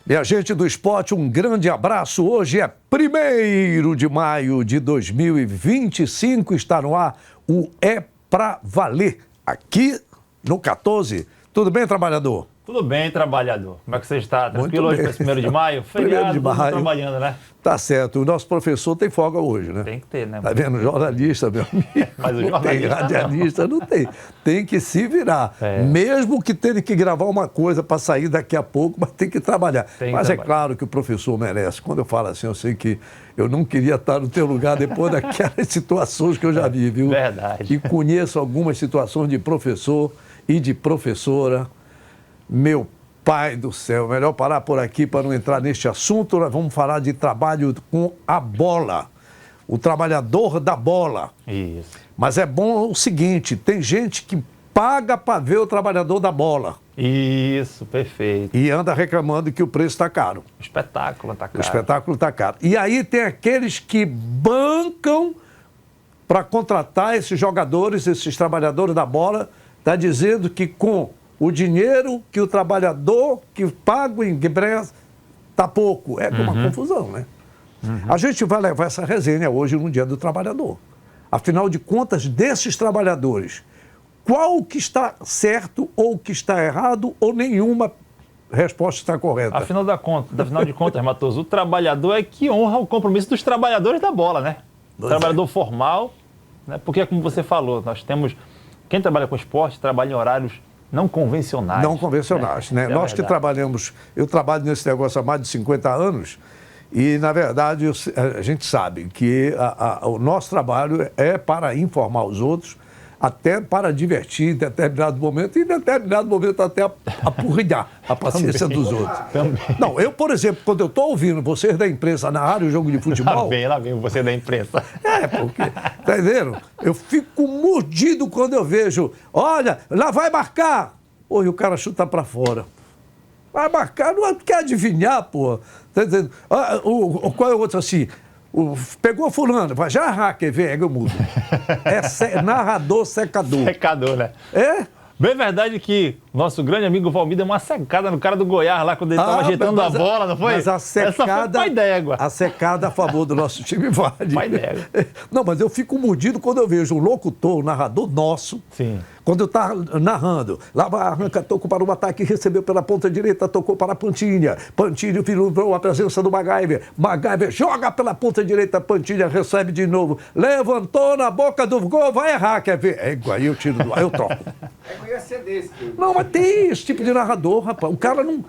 Minha gente do esporte, um grande abraço. Hoje é 1º de maio de 2025. Está no ar o É Pra Valer, aqui no 14. Tudo bem, trabalhador? Tudo bem, trabalhador. Como é que você está? Tranquilo Muito hoje para bem. 1º de maio? Feriado, 1º de maio. trabalhando, né? Tá certo. O nosso professor tem folga hoje, né? Tem que ter, né? Tá vendo? Jornalista, meu amigo. Mas o não tem, jornalista radialista não tem. Tem que se virar. Mesmo que tenha que gravar uma coisa para sair daqui a pouco, mas tem que trabalhar. Mas é claro que o professor merece. Quando eu falo assim, eu sei que eu não queria estar no teu lugar depois daquelas situações que eu já vi, viu? Verdade. E conheço algumas situações de professor e de professora. Meu pai do céu, melhor parar por aqui para não entrar neste assunto. Nós vamos falar de trabalho com a bola. O trabalhador da bola. Isso. Mas é bom o seguinte, tem gente que paga para ver o trabalhador da bola. Isso, perfeito. E anda reclamando que o preço está caro. O espetáculo está caro. O espetáculo está caro. E aí tem aqueles que bancam para contratar esses jogadores, esses trabalhadores da bola, está dizendo que com o dinheiro que o trabalhador que paga o ingresso está pouco. É uma confusão, né? A gente vai levar essa resenha hoje no Dia do Trabalhador. Afinal de contas, desses trabalhadores, qual que está certo ou o que está errado ou nenhuma resposta está correta? Afinal de contas, Matoso, o trabalhador é que honra o compromisso dos trabalhadores da bola, né? O trabalhador formal, né? Porque, como você falou, nós temos... Quem trabalha com esporte trabalha em horários não convencionais. Não convencionais, né? Nós que trabalhamos... Eu trabalho nesse negócio há mais de 50 anos e, na verdade, a gente sabe que o nosso trabalho é para informar os outros, até para divertir em determinado momento, e em determinado momento até apurrinhar a paciência dos outros. Também. Não, eu, por exemplo, quando eu estou ouvindo vocês da imprensa narrar o jogo de futebol... Lá vem você da imprensa. Porque, tá entendendo? Eu fico mordido quando eu vejo, olha, lá vai marcar. Pô, e o cara chuta para fora. Vai marcar, não quer adivinhar, pô. Tá entendendo? Qual é o outro assim? Pegou fulano, vai já hacker, vem, eu mudo. É narrador secador. Secador, né? É? Bem verdade que nosso grande amigo Valmir deu uma secada no cara do Goiás lá quando ele estava ajeitando a bola, não foi? Mas a secada, essa foi pai d'égua. A secada a favor do nosso time vale. Pai d'égua. Não, mas eu fico mordido quando eu vejo um locutor, um narrador nosso. Sim. Quando eu estava narrando, lá vai arranca, tocou para o ataque, recebeu pela ponta direita, tocou para a Pantinha. Pantinha virou a presença do MacGyver. MacGyver joga pela ponta direita, Pantinha recebe de novo. Levantou na boca do gol, vai errar, quer ver? É igual, aí eu tiro do ar, eu troco. Eu ia ser desse. Não, mas tem esse tipo de narrador, rapaz. O cara não,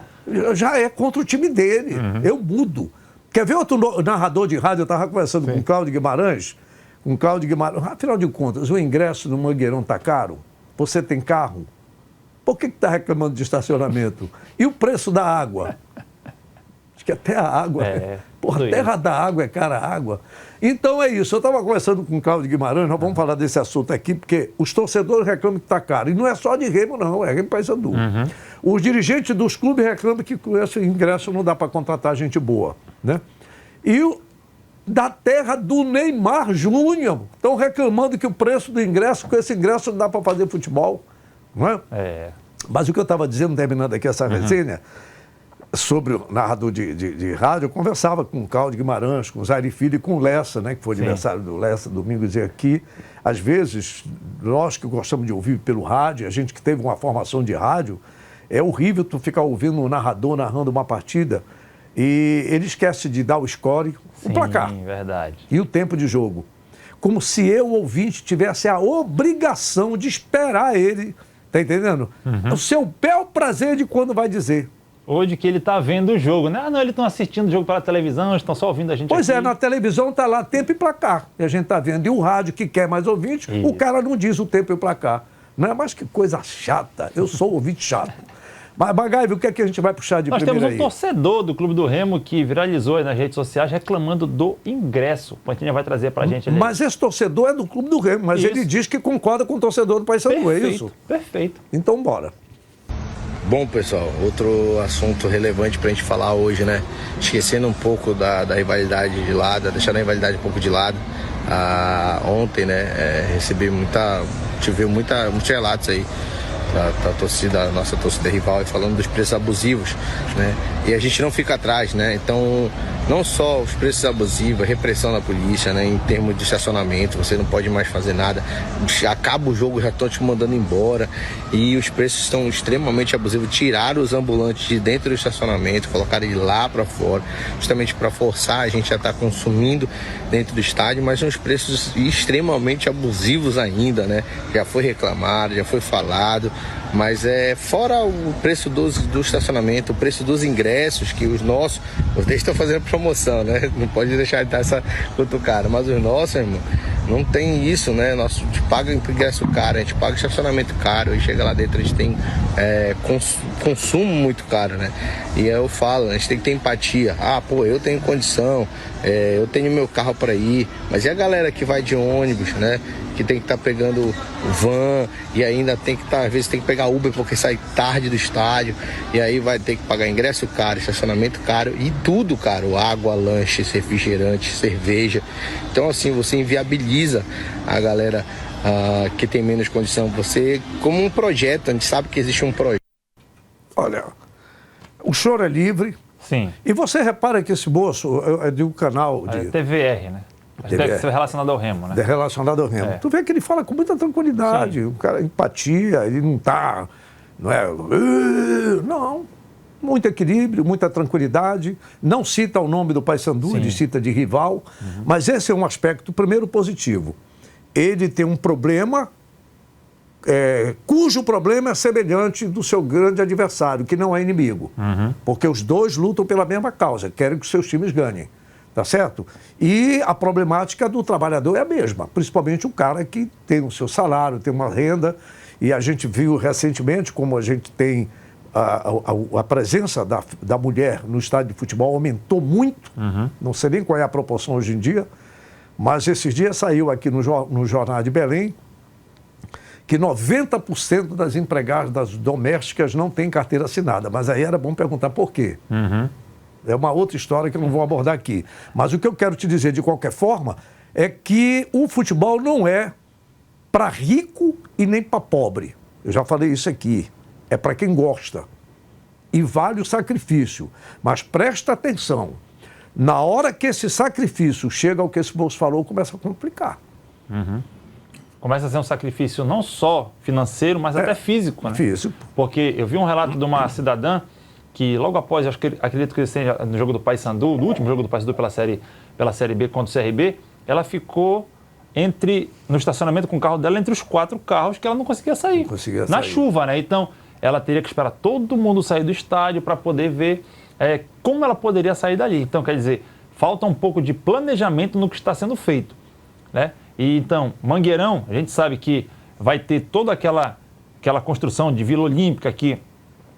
já é contra o time dele. Eu mudo. Quer ver outro narrador de rádio? Eu estava conversando com o Cláudio Guimarães. Afinal de contas, o ingresso no Mangueirão está caro? Você tem carro? Por que está reclamando de estacionamento? E o preço da água? Acho que até a água. Porra, a terra da água é cara a água. Então é isso. Eu estava conversando com o Cláudio Guimarães, nós vamos falar desse assunto aqui, porque os torcedores reclamam que está caro. E não é só de Remo, não, é Remo Paysandu. Os dirigentes dos clubes reclamam que com esse ingresso não dá para contratar gente boa, né? E da terra do Neymar Júnior estão reclamando que o preço do ingresso, com esse ingresso não dá para fazer futebol, não é? Mas o que eu estava dizendo, terminando aqui essa resenha, sobre o narrador de rádio, eu conversava com o Cláudio Guimarães, com o Zaire Filho e com o Lessa, né, que foi aniversário do Lessa, domingo, dizer aqui, às vezes, nós que gostamos de ouvir pelo rádio, a gente que teve uma formação de rádio, é horrível tu ficar ouvindo um narrador narrando uma partida e ele esquece de dar o score, o placar. Sim, verdade. E o tempo de jogo. Como se eu, ouvinte, tivesse a obrigação de esperar ele, tá entendendo? O seu bel prazer de quando vai dizer. Ou de que ele está vendo o jogo, né? Ah, não, eles estão assistindo o jogo pela televisão, eles estão só ouvindo a gente Pois aqui. é, na televisão está lá tempo e placar. E a gente está vendo. E o rádio, que quer mais ouvinte, o cara não diz o tempo e o placar. Não é? Mas que coisa chata. Eu sou ouvinte chato. Mas, MacGyver, o que é que a gente vai puxar de primeiro aí? Nós temos um torcedor do Clube do Remo que viralizou aí nas redes sociais reclamando do ingresso. O Pantinha vai trazer pra gente ali. Mas esse torcedor é do Clube do Remo, mas ele diz que concorda com o torcedor do Paysandu, é isso? Perfeito. Então, bora. Bom, pessoal, outro assunto relevante pra gente falar hoje, né? Esquecendo um pouco da rivalidade de lado, deixando a rivalidade um pouco de lado. Ontem, né, tive muitos relatos aí da nossa torcida rival, e falando dos preços abusivos, né? E a gente não fica atrás, né? Então, não só os preços abusivos, a repressão da polícia, né? Em termos de estacionamento, você não pode mais fazer nada, acaba o jogo, já estão te mandando embora, e os preços estão extremamente abusivos. Tiraram os ambulantes de dentro do estacionamento, colocaram ele lá para fora, justamente para forçar a gente a estar consumindo dentro do estádio, mas uns preços extremamente abusivos ainda, né? Já foi reclamado, já foi falado, mas fora o preço do estacionamento, o preço dos ingressos, que os deles estão fazendo promoção, né? Não pode deixar de dar essa cutucada, mas os nossos, irmão, não tem isso, né? A gente paga ingresso caro, a gente paga estacionamento caro, e chega lá dentro, a gente tem consumo muito caro, né? E eu falo, a gente tem que ter empatia. Eu tenho condição, eu tenho meu carro para ir, mas e a galera que vai de ônibus, né? Que tem que estar pegando van, e ainda tem que estar, às vezes tem que pegar Uber porque sai tarde do estádio, e aí vai ter que pagar ingresso caro, estacionamento caro e tudo caro, água, lanche, refrigerante, cerveja. Então assim, você inviabiliza a galera que tem menos condição. Você, como um projeto, a gente sabe que existe um projeto. Olha, o choro é livre. Sim. E você repara que esse moço é de um canal de... TVR, né? Deve ser relacionado ao Remo, né? Relacionado ao Remo. Tu vê que ele fala com muita tranquilidade, um cara, empatia, ele não está... Não. Muito equilíbrio, muita tranquilidade. Não cita o nome do Paysandu, ele cita de rival. Mas esse é um aspecto, primeiro, positivo. Ele tem um problema cujo problema é semelhante do seu grande adversário, que não é inimigo. Porque os dois lutam pela mesma causa, querem que os seus times ganhem. Tá certo? E a problemática do trabalhador é a mesma, principalmente o cara que tem o seu salário, tem uma renda, e a gente viu recentemente como a gente tem a presença da mulher no estádio de futebol aumentou muito, não sei nem qual é a proporção hoje em dia, mas esses dias saiu aqui no Jornal de Belém que 90% das empregadas domésticas não têm carteira assinada, mas aí era bom perguntar por quê. É uma outra história que eu não vou abordar aqui. Mas o que eu quero te dizer, de qualquer forma, é que o futebol não é para rico e nem para pobre. Eu já falei isso aqui. É para quem gosta. E vale o sacrifício. Mas presta atenção. Na hora que esse sacrifício chega ao que esse moço falou, começa a complicar. Começa a ser um sacrifício não só financeiro, mas até físico, né? Físico. Porque eu vi um relato de uma cidadã que logo após, acredito que ele seja no jogo do Paysandu, no último jogo do Paysandu pela Série B contra o CRB, ela ficou no estacionamento com o carro dela entre os 4 carros que ela não conseguia sair. Na chuva, né? Então, ela teria que esperar todo mundo sair do estádio para poder ver como ela poderia sair dali. Então, quer dizer, falta um pouco de planejamento no que está sendo feito, né? E então, Mangueirão, a gente sabe que vai ter toda aquela construção de Vila Olímpica que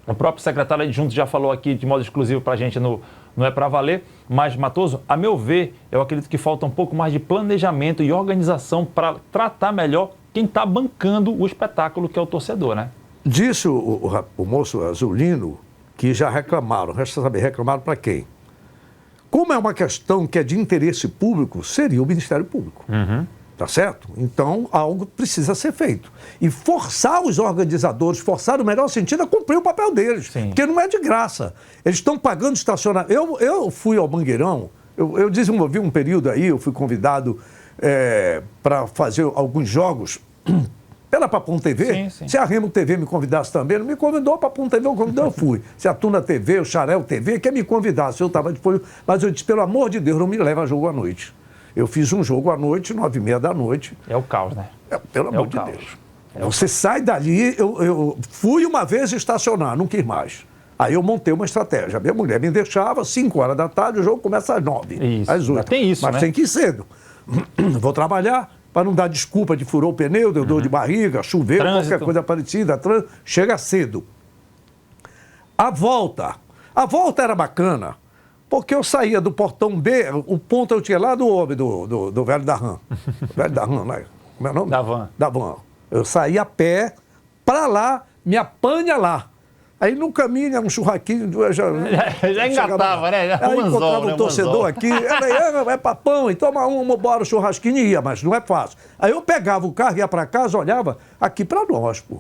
o próprio secretário adjunto já falou aqui de modo exclusivo para a gente no É Pra Valer, mas, Matoso, a meu ver, eu acredito que falta um pouco mais de planejamento e organização para tratar melhor quem está bancando o espetáculo, que é o torcedor, né? Disse o moço Azulino que já reclamaram. Resta saber, reclamaram para quem? Como é uma questão que é de interesse público, seria o Ministério Público. Tá certo? Então, algo precisa ser feito. E forçar os organizadores, forçar no melhor sentido, a cumprir o papel deles. Porque não é de graça. Eles estão pagando estacionamento. Eu fui ao Mangueirão, eu desenvolvi um período aí, eu fui convidado para fazer alguns jogos pela Papum TV. Se a Remo TV me convidasse também, não me convidou, a Papum TV eu fui. Se a Tuna TV, o Xarel TV, quer me convidasse, eu estava disponível. Mas eu disse, pelo amor de Deus, não me leva a jogo à noite. Eu fiz um jogo à noite, 9h30 da noite. É o caos, né? Pelo amor de Deus. Você sai dali, eu fui uma vez estacionar, não quis mais. Aí eu montei uma estratégia. Minha mulher me deixava, 5 horas da tarde, o jogo começa às 9, às 8. Tem isso, mas né? tem que ir cedo. Vou trabalhar, para não dar desculpa de furou o pneu, deu dor de barriga, choveu, qualquer coisa parecida. Chega cedo. A volta era bacana. Porque eu saía do portão B, o ponto eu tinha lá do homem, do velho da RAM. Velho da RAM, né? Como é o nome? Da Van. Eu saía a pé, para lá, me apanha lá. Aí no caminho, era um churraquinho, já engatava, né? Aí encontrava um torcedor aqui, é papão, e toma bora o churrasquinho e ia, mas não é fácil. Aí eu pegava o carro, ia para casa, olhava, aqui para nós, pô.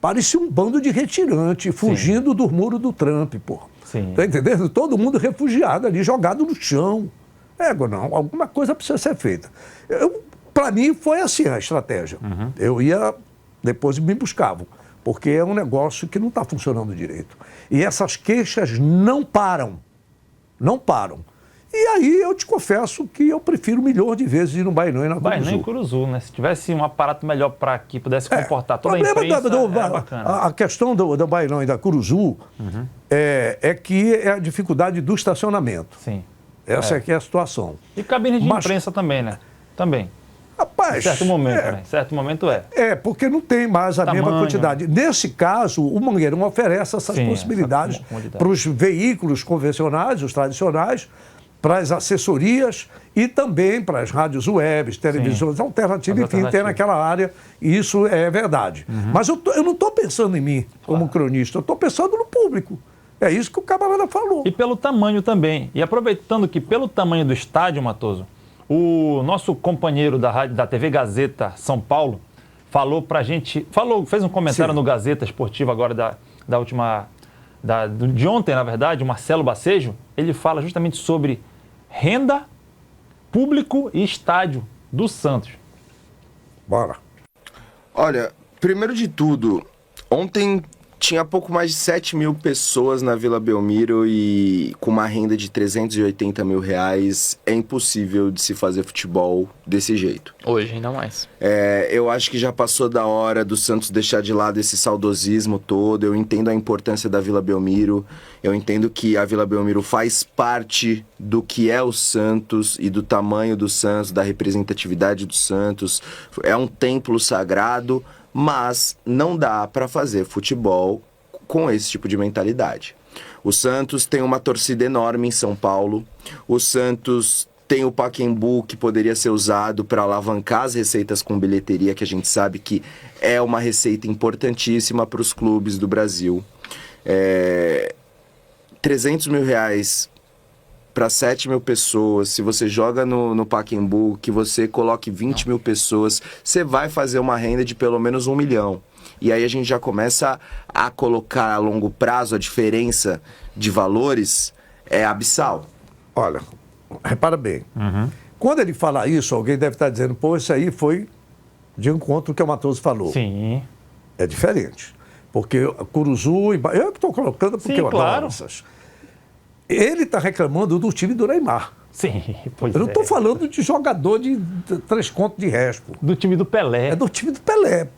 parecia um bando de retirante, fugindo do muro do Trump, pô. Sim. Tá entendendo? Todo mundo refugiado ali, jogado no chão. Não, alguma coisa precisa ser feita. Para mim, foi assim a estratégia. Eu ia, depois me buscavam, porque é um negócio que não está funcionando direito. E essas queixas não param. Não param. E aí eu te confesso que eu prefiro milhões de vezes ir no Bainão e na Curuzu. Bainão e Curuzu, né? Se tivesse um aparato melhor para que pudesse comportar toda a imprensa, é bacana. A questão do Bainão e da Curuzu é que é a dificuldade do estacionamento. Sim. Essa é que é a situação. E cabine de imprensa também, né? Também. Rapaz, em certo momento, né? Em certo momento porque não tem mais a mesma quantidade. Nesse caso, o Mangueirão oferece essas possibilidades para os veículos convencionais, os tradicionais, para as assessorias e também para as rádios webs, televisões alternativas, enfim, tem naquela área, e isso é verdade. Mas eu não estou pensando em mim como cronista, eu estou pensando no público. É isso que o camarada falou. E pelo tamanho também. E aproveitando que pelo tamanho do estádio, Matoso, o nosso companheiro da TV Gazeta São Paulo falou pra gente, fez um comentário no Gazeta Esportiva agora de ontem, na verdade, o Marcelo Bacejo, ele fala justamente sobre renda, público e estádio do Santos. Bora. Olha, primeiro de tudo, ontem tinha pouco mais de 7 mil pessoas na Vila Belmiro e com uma renda de 380 mil reais é impossível de se fazer futebol desse jeito. Hoje ainda mais. Eu acho que já passou da hora do Santos deixar de lado esse saudosismo todo. Eu entendo a importância da Vila Belmiro, eu entendo que a Vila Belmiro faz parte do que é o Santos e do tamanho do Santos, da representatividade do Santos. É um templo sagrado, mas não dá para fazer futebol com esse tipo de mentalidade. O Santos tem uma torcida enorme em São Paulo. O Santos tem o Pacaembu, que poderia ser usado para alavancar as receitas com bilheteria, que a gente sabe que é uma receita importantíssima para os clubes do Brasil. 300 mil reais para 7 mil pessoas, se você joga no Pacaembu, que você coloque 20 mil pessoas, você vai fazer uma renda de pelo menos 1 milhão. E aí a gente já começa a colocar a longo prazo a diferença de valores é abissal. Olha, repara bem, quando ele fala isso, alguém deve estar dizendo, pô, isso aí foi de encontro ao que o Matoso falou. Sim. É diferente, porque Curuzu, eu estou colocando porque eu adoro essas. Ele está reclamando do time do Neymar. Sim, pois eu não estou falando de jogador de 3 contos de respo. Do time do Pelé. É do time do Pelé.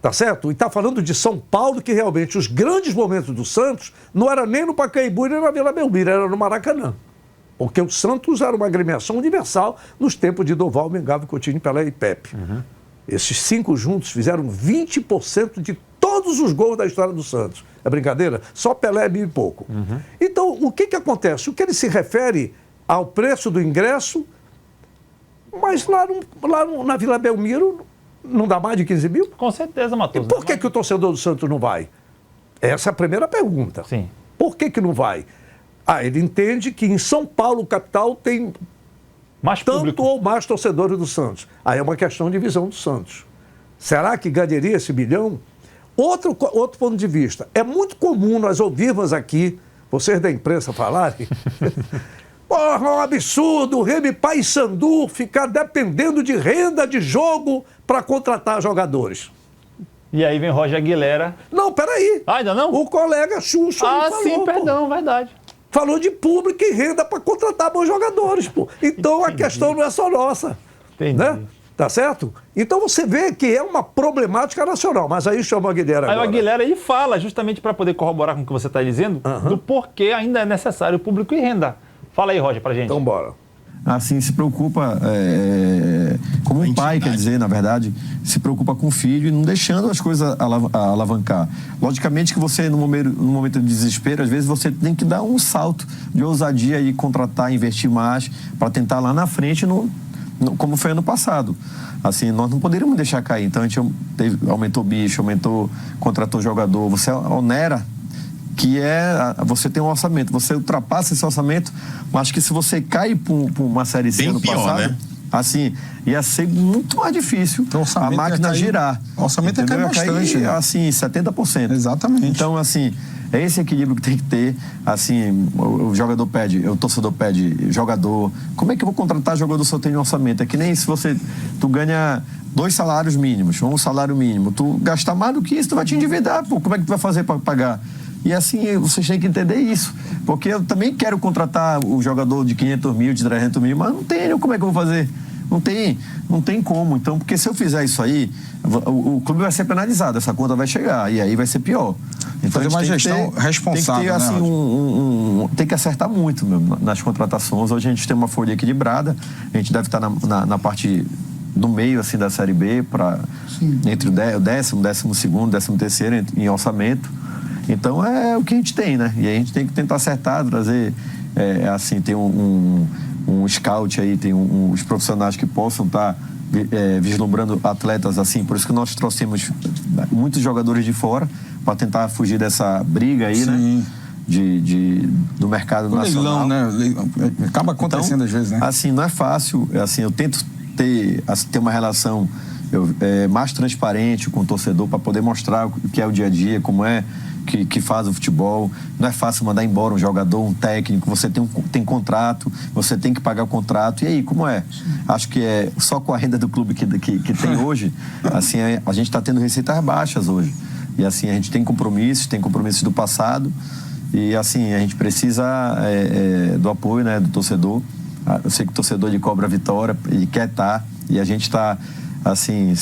Tá certo? E está falando de São Paulo, que realmente os grandes momentos do Santos não era nem no Pacaembu nem na Vila Belmiro, era no Maracanã. Porque o Santos era uma agremiação universal nos tempos de Doval, Mengalvio, Coutinho, Pelé e Pepe. Esses 5 juntos fizeram 20% de todos os gols da história do Santos. É brincadeira? Só Pelé é 1.000 e pouco. Então, o que acontece? O que ele se refere ao preço do ingresso, mas lá na Vila Belmiro não dá mais de 15 mil? Com certeza, Matoso. E por que o torcedor do Santos não vai? Essa é a primeira pergunta. Sim. Por que não vai? Ele entende que em São Paulo, capital, tem mais tanto público ou mais torcedores do Santos. Aí é uma questão de visão do Santos. Será que ganharia esse bilhão? Outro ponto de vista. É muito comum nós ouvirmos aqui, vocês da imprensa falarem, porra, é um absurdo o Remy Paysandu ficar dependendo de renda de jogo para contratar jogadores. E aí vem Roger Aguilera. Não, peraí. Ainda não? O colega Xuxa falou, sim, perdão, verdade. Falou de público e renda para contratar bons jogadores, pô. Então a questão não é só nossa. Entendi. Né? Tá certo? Então você vê que é uma problemática nacional, mas aí chama o Aguilera agora. Aí o Aguilera ele fala, justamente para poder corroborar com o que você está dizendo, do porquê ainda é necessário público e renda. Fala aí, Roger, pra gente. Então bora. Assim, se preocupa, como um pai, quer dizer, na verdade, se preocupa com o filho e não deixando as coisas alavancar. Logicamente que você, no momento de desespero, às vezes você tem que dar um salto de ousadia e contratar, investir mais, para tentar lá na frente, como foi ano passado. Assim, nós não poderíamos deixar cair. Então, a gente aumentou bicho, contratou jogador, você onera, que você tem um orçamento, você ultrapassa esse orçamento, mas que se você cai por uma série C ano passado, Assim, ia ser muito mais difícil Então, a máquina girar. O orçamento ia cair bastante. Assim, 70%. Exatamente. Então, assim, é esse equilíbrio que tem que ter. Assim, o jogador pede, o torcedor pede jogador. Como é que eu vou contratar jogador se eu tenho orçamento? É que nem se tu ganha 2 salários mínimos, ou 1 salário mínimo. Tu gastar mais do que isso, tu vai te endividar. Pô, como é que tu vai fazer para pagar? E assim, vocês têm que entender isso. Porque eu também quero contratar o jogador de 500 mil, de 300 mil, mas não tenho. Como é que eu vou fazer? Não tem como. Então, porque se eu fizer isso aí, o clube vai ser penalizado, essa conta vai chegar, e aí vai ser pior. Então, fazer uma gestão responsável, tem que ter, né, assim, tem que acertar muito mesmo nas contratações. Hoje a gente tem uma folha equilibrada, a gente deve estar na parte do meio, assim, da Série B, entre o 10º, 12º, 13º em orçamento. Então, é o que a gente tem, né? E a gente tem que tentar acertar, trazer, assim, tem um scout aí, tem os profissionais que possam estar vislumbrando atletas assim. Por isso que nós trouxemos muitos jogadores de fora para tentar fugir dessa briga aí, Sim. né? Do mercado nacional. Leilão, né? Acaba acontecendo, então, às vezes, né? Assim, não é fácil. Assim, eu tento ter uma relação mais transparente com o torcedor para poder mostrar o que é o dia a dia, como é que faz o futebol. Não é fácil mandar embora um jogador, um técnico. Você tem contrato, você tem que pagar o contrato. E aí, como é? Acho que só com a renda do clube que tem hoje, assim, a gente está tendo receitas baixas hoje. E assim, a gente tem compromissos do passado. E assim, a gente precisa do apoio, né, do torcedor. Eu sei que o torcedor ele cobra a vitória, ele quer estar. E a gente está, assim,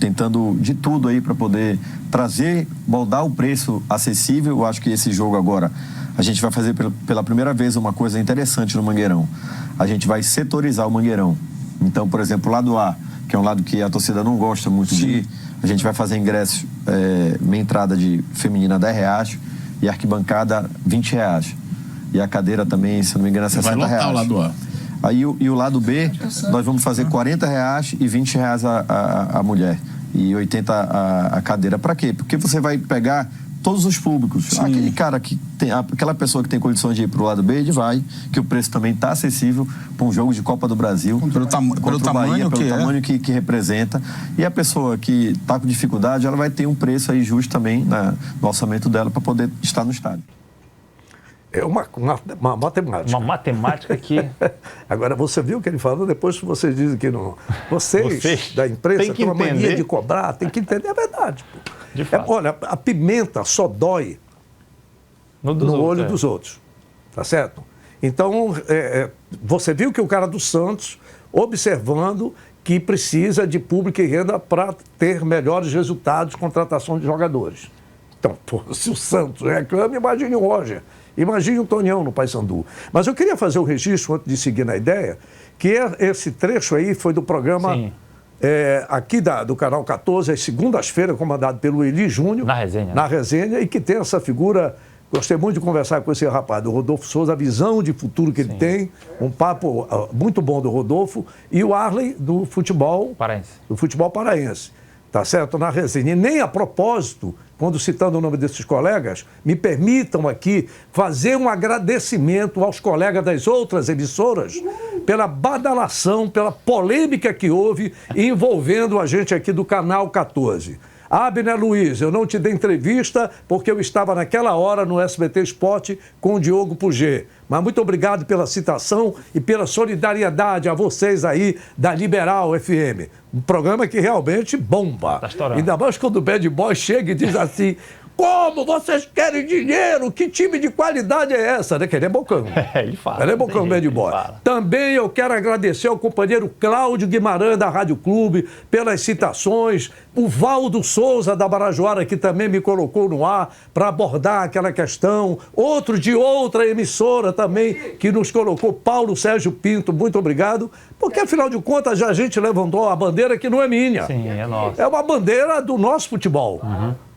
tentando de tudo aí para poder moldar o preço acessível. Eu acho que esse jogo agora, a gente vai fazer pela primeira vez uma coisa interessante no Mangueirão. A gente vai setorizar o Mangueirão. Então, por exemplo, o lado A, que é um lado que a torcida não gosta muito de ir, a gente vai fazer ingressos, meia entrada de feminina R$10 e arquibancada R$20. E a cadeira também, se não me engano, é R$60. Vai lotar o lado A. Aí, e o lado B, nós vamos fazer R$40 e R$20 a mulher. E 80 a cadeira. Para quê? Porque você vai pegar todos os públicos. Sim. Aquele cara que tem, aquela pessoa que tem condições de ir para o lado B, ele vai, que o preço também está acessível para um jogo de Copa do Brasil. Pelo tamanho que representa. E a pessoa que está com dificuldade, ela vai ter um preço aí justo também no orçamento dela para poder estar no estádio. É uma matemática. Uma matemática que... Agora, você viu o que ele falou, depois vocês dizem que não. Vocês da imprensa têm uma mania de cobrar, tem que entender a verdade. De fato. Olha, a pimenta só dói no olho dos outros. Tá certo? Então, você viu que o cara do Santos, observando que precisa de público e renda para ter melhores resultados de contratação de jogadores. Então, se o Santos reclama, imagine o Roger. Imagine o Tonhão no Paysandu. Mas eu queria fazer um registro, antes de seguir na ideia, que esse trecho aí foi do programa aqui do Canal 14, às segundas-feiras, comandado pelo Eli Júnior. Na resenha, e que tem essa figura. Gostei muito de conversar com esse rapaz, do Rodolfo Souza, a visão de futuro que ele tem, um papo muito bom do Rodolfo, e o Arley do futebol paraense. Tá certo? Na resenha. E nem a propósito, quando citando o nome desses colegas, me permitam aqui fazer um agradecimento aos colegas das outras emissoras pela badalação, pela polêmica que houve envolvendo a gente aqui do Canal 14. Abner Luiz, eu não te dei entrevista porque eu estava naquela hora no SBT Esporte com o Diogo Puget. Mas muito obrigado pela citação e pela solidariedade a vocês aí da Liberal FM. Um programa que realmente bomba. Tá estourando. Ainda mais quando o Bad Boy chega e diz assim... Como vocês querem dinheiro? Que time de qualidade é essa? Né? Que ele é bocão. Ele fala. Ele é bocão, Bad Boy. Também eu quero agradecer ao companheiro Cláudio Guimarães, da Rádio Clube, pelas citações. O Valdo Souza, da Barajoara, que também me colocou no ar para abordar aquela questão. Outro de outra emissora também, que nos colocou, Paulo Sérgio Pinto. Muito obrigado. Porque, afinal de contas, a gente levantou a bandeira que não é minha. Sim, é nossa. É uma bandeira do nosso futebol.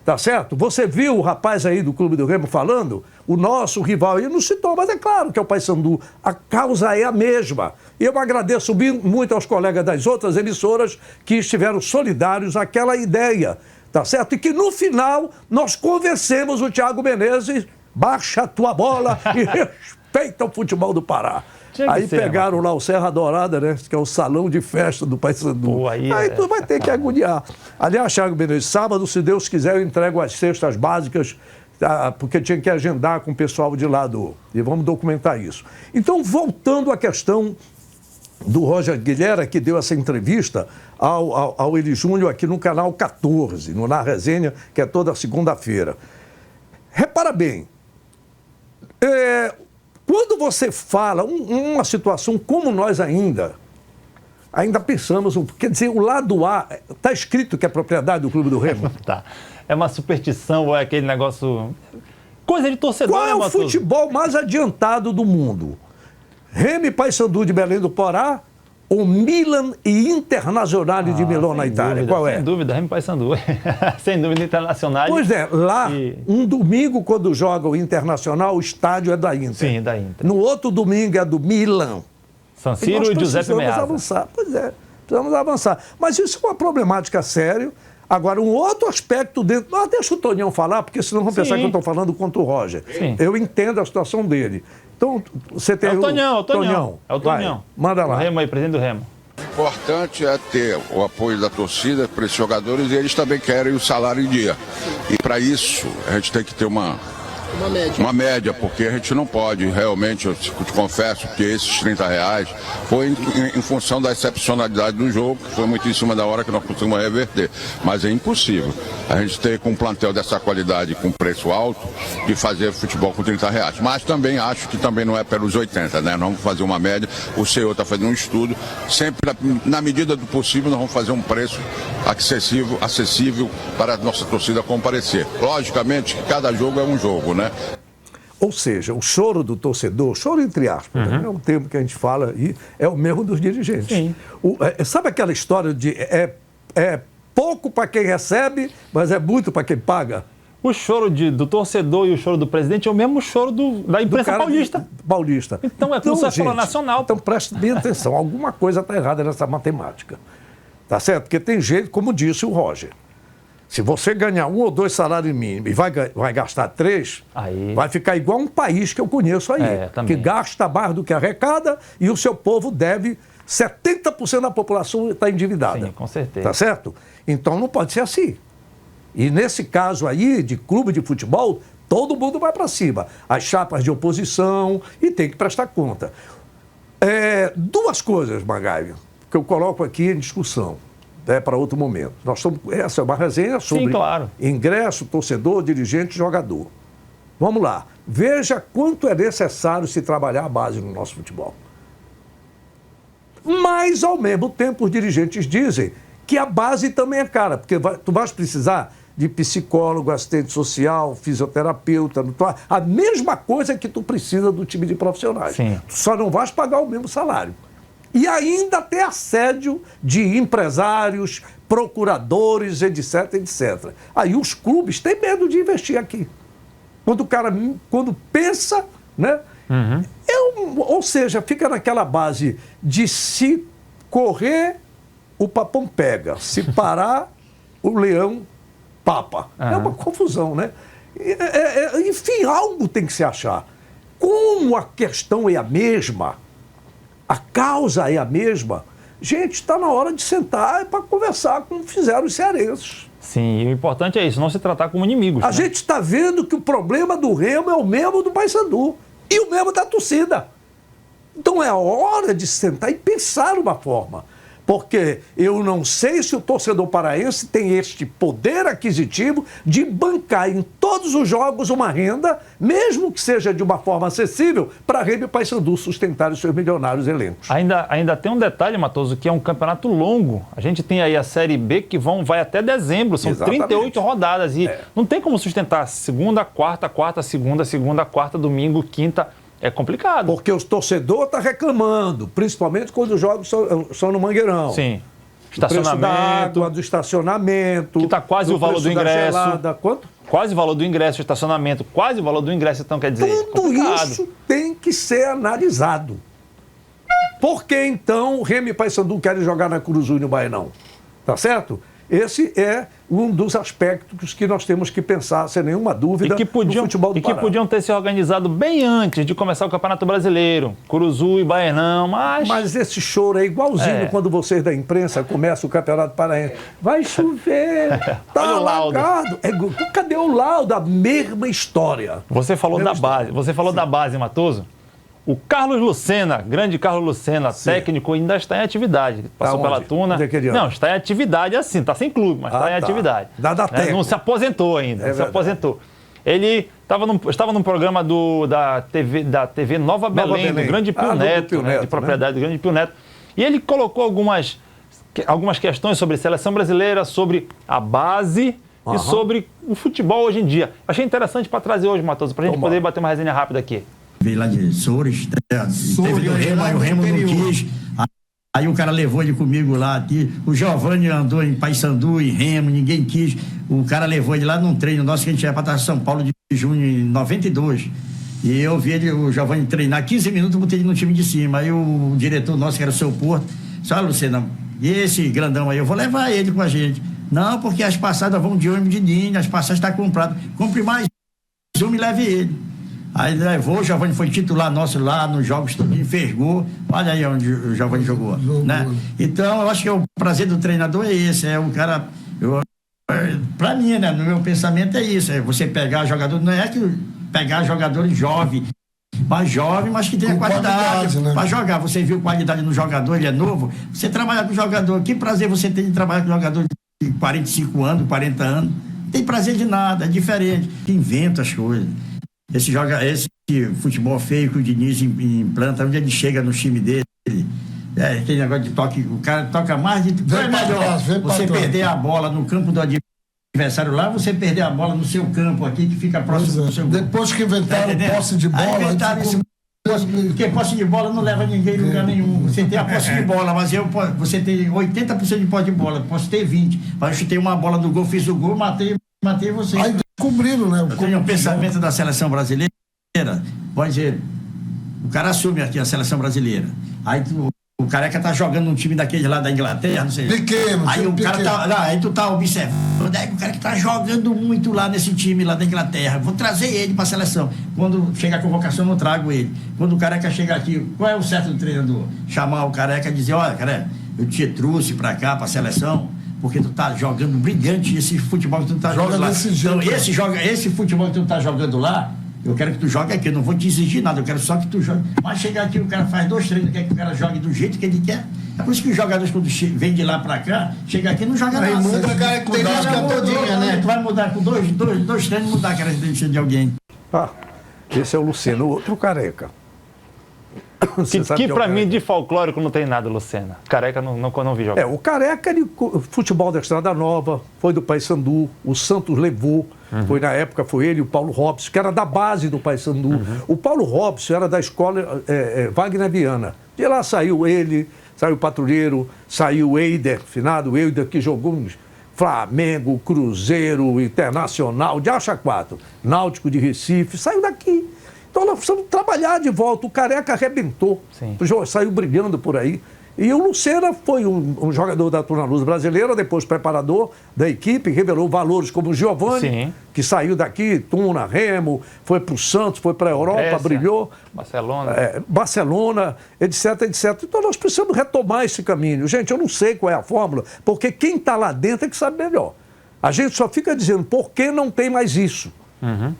Tá certo? Você viu o rapaz aí do Clube do Remo falando? O nosso rival, ele não citou, mas é claro que é o Paysandu. A causa é a mesma. E eu agradeço muito aos colegas das outras emissoras que estiveram solidários àquela ideia, tá certo? E que no final nós convencemos o Thiago Menezes, baixa a tua bola e Respeita o futebol do Pará. Aí pegaram lá o Serra Dourada, né? Que é o salão de festa do Paysandu. Aí tu vai ter que agoniar. Aliás, Thiago Menezes, sábado, se Deus quiser, eu entrego as cestas básicas, porque tinha que agendar com o pessoal de lá e vamos documentar isso. Então, voltando à questão do Roger Guilherme, que deu essa entrevista ao Eli Júnior aqui no canal 14, no Na Resenha, que é toda segunda-feira. Repara bem, quando você fala uma situação como nós ainda pensamos, quer dizer, o lado A, está escrito que é propriedade do Clube do Remo? Tá. É uma superstição, ou é aquele negócio... Coisa de torcedor, Qual é o futebol mais adiantado do mundo? Remo e Paysandu de Belém do Pará ou Milan e Internacional de Milão na Itália? Qual é? Sem dúvida, Remo e Paysandu. Sem dúvida, Internacional. Pois é, lá, um domingo, quando joga o Internacional, o estádio é da Inter. Sim, da Inter. No outro domingo é do Milan. San Siro e Giuseppe Meazza. Avançar. Pois é, precisamos avançar. Mas isso é uma problemática séria. Agora, um outro aspecto dentro... deixa o Tonhão falar, porque senão vão pensar que eu estou falando contra o Roger. Sim. Eu entendo a situação dele. Então, você tem É o Tonhão. Vai, manda lá. O Remo aí, presidente do Remo. O importante é ter o apoio da torcida para esses jogadores e eles também querem o salário em dia. E para isso, a gente tem que ter uma média, porque a gente não pode realmente, eu te confesso que esses R$30 foi em função da excepcionalidade do jogo, que foi muito em cima da hora que nós conseguimos reverter. Mas é impossível a gente ter com um plantel dessa qualidade, com preço alto, de fazer futebol com R$30. Mas também acho que também não é pelos 80, né? Nós vamos fazer uma média, o senhor está fazendo um estudo, sempre na medida do possível nós vamos fazer um preço acessível para a nossa torcida comparecer. Logicamente que cada jogo é um jogo, né? Ou seja, o choro do torcedor, choro entre aspas, é um termo que a gente fala e é o mesmo dos dirigentes. Sim. Sabe aquela história de é pouco para quem recebe, mas é muito para quem paga? O choro do torcedor e o choro do presidente é o mesmo choro da imprensa paulista. Então é como se fosse nacional. Então preste bem atenção, alguma coisa está errada nessa matemática. Tá certo? Porque tem jeito, como disse o Roger. Se você ganhar 1 ou 2 salários mínimos e vai gastar 3, vai ficar igual um país que eu conheço aí, que gasta mais do que arrecada e o seu povo deve, 70% da população está endividada. Sim, com certeza. Tá certo? Então não pode ser assim. E nesse caso aí, de clube de futebol, todo mundo vai para cima. As chapas de oposição e tem que prestar conta. 2 coisas, Magaio, que eu coloco aqui em discussão. Para outro momento. Essa é uma resenha sobre ingresso, torcedor, dirigente, jogador. Vamos lá. Veja quanto é necessário se trabalhar a base no nosso futebol. Mas, ao mesmo tempo, os dirigentes dizem que a base também é cara, porque tu vais precisar de psicólogo, assistente social, fisioterapeuta, a mesma coisa que tu precisa do time de profissionais. Sim. Tu só não vais pagar o mesmo salário. E ainda ter assédio de empresários, procuradores, etc, etc. Aí os clubes têm medo de investir aqui. Quando pensa, né? Ou seja, fica naquela base de se correr, o papão pega. Se parar, o leão papa. É uma confusão, né? Enfim, algo tem que se achar. Como a questão é a mesma, a causa é a mesma, gente, está na hora de sentar para conversar como fizeram os cearenses. Sim, e o importante é isso, não se tratar como inimigos. A gente está vendo que o problema do Remo é o mesmo do Paysandu e o mesmo da torcida. Então é a hora de sentar e pensar uma forma. Porque eu não sei se o torcedor paraense tem este poder aquisitivo de bancar em todos os jogos uma renda, mesmo que seja de uma forma acessível, para a Remo e Paysandu sustentar os seus milionários elencos. Ainda tem um detalhe, Matoso, que é um campeonato longo. A gente tem aí a Série B que vai até dezembro, são 38 rodadas. E não tem como sustentar segunda, quarta, segunda, quarta, domingo, quinta. É complicado. Porque os torcedores estão reclamando, principalmente quando os jogos são no Mangueirão. Sim. Estacionamento. Do água, do estacionamento. Que está quase o valor do ingresso. Quanto? Quase o valor do ingresso, estacionamento. Quase o valor do ingresso, então quer dizer. Tudo isso tem que ser analisado. Por que então o Remo e Paysandu querem jogar na Curuzu e no Baenão? Tá certo? Esse é um dos aspectos que nós temos que pensar, sem nenhuma dúvida, no futebol do Pará. E que podiam ter se organizado bem antes de começar o Campeonato Brasileiro. Curuzu e Baenão, Mas esse choro é igualzinho quando vocês da imprensa começam o Campeonato Paraense. Vai chover, tá alagado. Cadê o laudo? A mesma história. Você falou da base. Você falou da base, Matoso. O Carlos Lucena, grande Carlos Lucena, técnico, ainda está em atividade. Passou pela Tuna. Não, está em atividade assim, está sem clube, mas está em atividade. Não se aposentou ainda, não se aposentou. Ele estava num programa da TV Nova Belém, do Grande Pio Neto, de propriedade do Grande Pio Neto. E ele colocou algumas questões sobre seleção brasileira, sobre a base e sobre o futebol hoje em dia. Achei interessante para trazer hoje, Matoso, para a gente poder bater uma resenha rápida aqui. Veio lá de Soures, teve o Remo, aí o Remo não quis. Aí o cara levou ele comigo lá. Aqui. O Giovanni andou em Paysandu, em Remo, ninguém quis. O cara levou ele lá num treino nosso que a gente ia para estar em São Paulo de junho em 92. E eu vi o Giovanni treinar 15 minutos, botei ele no time de cima. Aí o diretor nosso, que era o seu Porto, disse: olha, Lucena, e esse grandão aí, eu vou levar ele com a gente. Não, porque as passadas vão de ônibus de linha, as passadas estão compradas. Compre mais um, me leve ele. Aí levou, o Giovanni foi titular nosso lá nos jogos, tudo enfergou. Olha aí onde o Giovanni jogou, né? Então, eu acho que o prazer do treinador é esse, é o cara... Pra mim, né, no meu pensamento é isso, é você pegar jogador, não é que pegar jogadores jovens, mas que tenha qualidade né? Para jogar. Você viu qualidade no jogador, ele é novo, você trabalha com jogador, que prazer você tem de trabalhar com jogador de 45 anos, 40 anos? Não tem prazer de nada, é diferente, inventa as coisas. Esse futebol feio que o Diniz implanta, onde ele chega no time dele, aquele negócio de toque, o cara toca mais de... É melhor você perder a bola no campo do adversário lá, você perder a bola no seu campo aqui, que fica próximo do seu campo. Depois que inventaram posse de bola... Porque posse de bola não leva ninguém em lugar nenhum. Você tem a posse de bola, mas você tem 80% de posse de bola, posso ter 20%. Mas eu chutei uma bola do gol, fiz o gol, matei você. Aí descobriram, né? Eu tenho um pensamento da seleção brasileira, pode dizer, o cara assume aqui a seleção brasileira. Aí o Careca tá jogando num time daquele lá da Inglaterra, não sei. Pequeno, aí o cara pequeno. aí tu tá observando, o cara que tá jogando muito lá nesse time lá da Inglaterra, vou trazer ele pra seleção. Quando chega a convocação, eu não trago ele. Quando o Careca chega aqui, qual é o certo do treinador? Chamar o Careca e dizer: olha, Careca, eu te trouxe pra cá, pra seleção, porque tu tá jogando brilhante esse futebol que tu tá jogando lá. Então, esse futebol que tu tá jogando lá, eu quero que tu jogue aqui, eu não vou te exigir nada, eu quero só que tu jogue. Mas chegar aqui, o cara faz 2 treinos, quer que o cara jogue do jeito que ele quer. É por isso que os jogadores, quando vêm de lá pra cá, chega aqui e não joga nada. Muda a característica todinha, né? Tu vai mudar com dois treinos, mudar a característica de alguém. Esse é o Lucena, o outro Careca. Que pra mim, de folclórico, não tem nada, Lucena. Careca não vi jogar. O Careca, futebol da Estrada Nova, foi do Paysandu, o Santos levou, na época foi ele e o Paulo Robson, que era da base do Paysandu. O Paulo Robson era da escola Wagner Viana. De lá saiu ele, saiu o Patrulheiro, saiu o Eider, finado Eider, que jogou nos Flamengo, Cruzeiro, Internacional, de Acha 4, Náutico de Recife, saiu daqui. Então nós precisamos trabalhar de volta. O Careca arrebentou, saiu brilhando por aí. E o Lucena foi um jogador da Tuna Luz brasileira, depois preparador da equipe, revelou valores como o Giovanni, que saiu daqui, Tuna, Remo, foi para o Santos, foi para a Europa, brilhou. Barcelona, etc, etc. Então nós precisamos retomar esse caminho. Gente, eu não sei qual é a fórmula, porque quem está lá dentro é que sabe melhor. A gente só fica dizendo, por que não tem mais isso?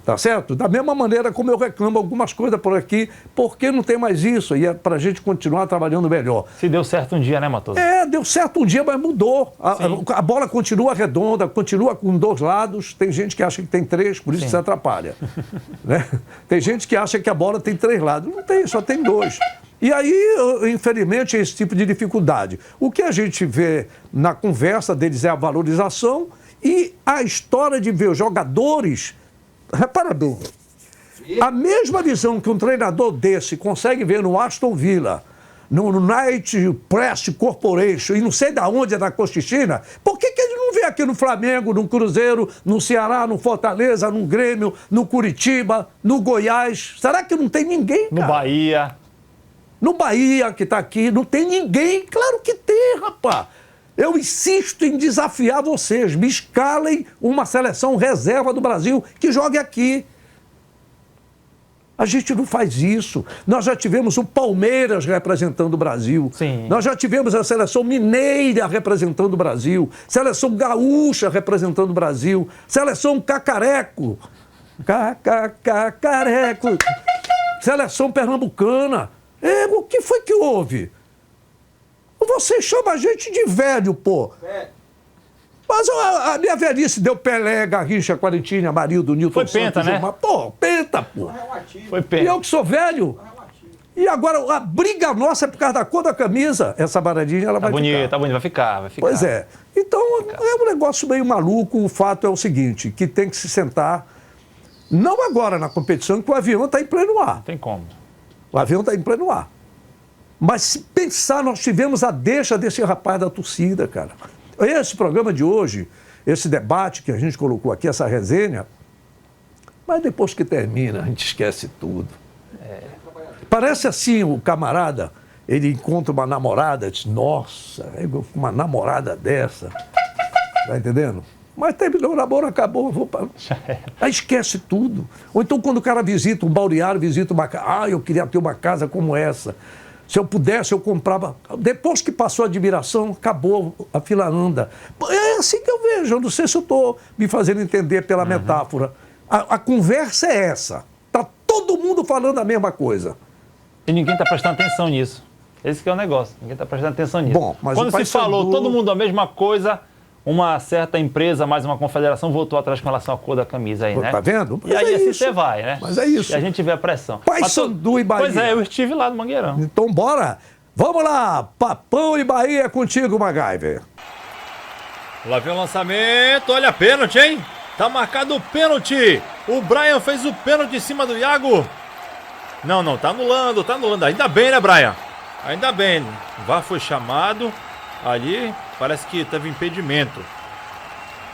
Tá certo? Da mesma maneira como eu reclamo algumas coisas por aqui, por que não tem mais isso? E é para a gente continuar trabalhando melhor. Se deu certo um dia, né, Matoso? Deu certo um dia, mas mudou. A bola continua redonda, continua com 2 lados. Tem gente que acha que tem 3, por isso que se atrapalha. Né? Tem gente que acha que a bola tem 3 lados. Não tem, só tem 2. E aí, infelizmente, é esse tipo de dificuldade. O que a gente vê na conversa deles é a valorização e a história de ver os jogadores... Repara bem, a mesma visão que um treinador desse consegue ver no Aston Villa, no Night Press Corporation e não sei de onde é da Cochichina, por que ele não vê aqui no Flamengo, no Cruzeiro, no Ceará, no Fortaleza, no Grêmio, no Curitiba, no Goiás? Será que não tem ninguém, cara? No Bahia. No Bahia, que está aqui, não tem ninguém? Claro que tem, rapaz. Eu insisto em desafiar vocês. Me escalem uma seleção reserva do Brasil que jogue aqui. A gente não faz isso. Nós já tivemos o Palmeiras representando o Brasil. Sim. Nós já tivemos a seleção mineira representando o Brasil. Seleção gaúcha representando o Brasil. Seleção cacareco. Cacareco. Seleção pernambucana. O que foi que houve? Você chama a gente de velho, pô. Mas a minha velhice deu Pelé, Garrincha, Quarentinha, Amarildo, Nilton Foi Santos, penta, né? Gilmar. Pô, penta, pô. Foi E pena. eu que sou velho. E agora a briga nossa é por causa da cor da camisa. Essa amarelinha, ela Tá vai bonito, ficar. tá bonito, vai ficar. Pois é. Então, é um negócio meio maluco. O fato é o seguinte, que tem que se sentar, não agora na competição, que o avião está em pleno ar. Não tem como. O avião está em pleno ar. Mas se pensar, nós tivemos a deixa desse rapaz da torcida, cara. Esse programa de hoje, esse debate que a gente colocou aqui, essa resenha, mas depois que termina, a gente esquece tudo. Parece assim, o camarada, ele encontra uma namorada, diz, nossa, uma namorada dessa. Tá entendendo? Mas terminou o namoro, acabou, vou para... Aí esquece tudo. Ou então quando o cara visita um balneário, visita uma casa, eu queria ter uma casa como essa. Se eu pudesse, eu comprava. Depois que passou a admiração, acabou, a fila anda. É assim que eu vejo. Eu não sei se eu estou me fazendo entender pela metáfora. A conversa é essa. Está todo mundo falando a mesma coisa. E ninguém está prestando atenção nisso. Esse que é o negócio. Ninguém está prestando atenção nisso. Bom, mas quando o se falou Paysandu- todo mundo a mesma coisa, uma certa empresa, mais uma confederação, voltou atrás com relação à cor da camisa aí, né? Tá vendo? E Mas aí é assim isso. você vai, né? Mas é isso. E a gente vê a pressão. Paysandu e Bahia. Pois é, eu estive lá no Mangueirão. Então, bora. Vamos lá. Papão e Bahia é contigo, MacGyver. Lá vem o lançamento, olha, pênalti, hein? Tá marcado o pênalti. O Brian fez o pênalti em cima do Iago. Não, tá anulando. Ainda bem, né, Brian? Ainda bem. O VAR foi chamado. Ali parece que teve impedimento.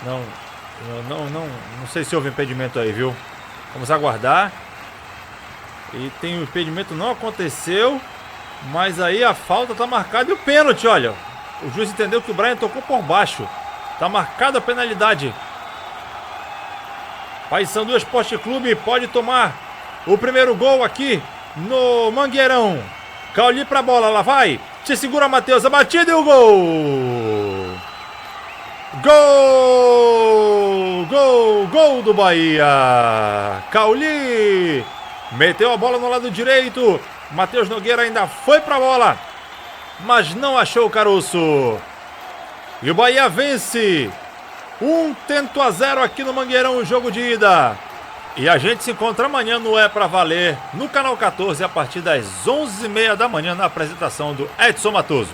Não sei se houve impedimento aí, viu? Vamos aguardar. E tem o impedimento, não aconteceu. Mas aí a falta tá marcada e o pênalti, olha. O juiz entendeu que o Brian tocou por baixo. Tá marcada a penalidade. Paysandu Esporte Clube pode tomar o primeiro gol aqui no Mangueirão. Cauli pra bola, lá vai. Te segura, Matheus, a batida e o gol. Gol do Bahia. Cauli meteu a bola no lado direito. Matheus Nogueira ainda foi pra bola, mas não achou o caroço. E o Bahia vence 1-0 aqui no Mangueirão, o jogo de ida. E a gente se encontra amanhã no É Pra Valer, no Canal 14, a partir das 11h30 da manhã, na apresentação do Edson Matoso.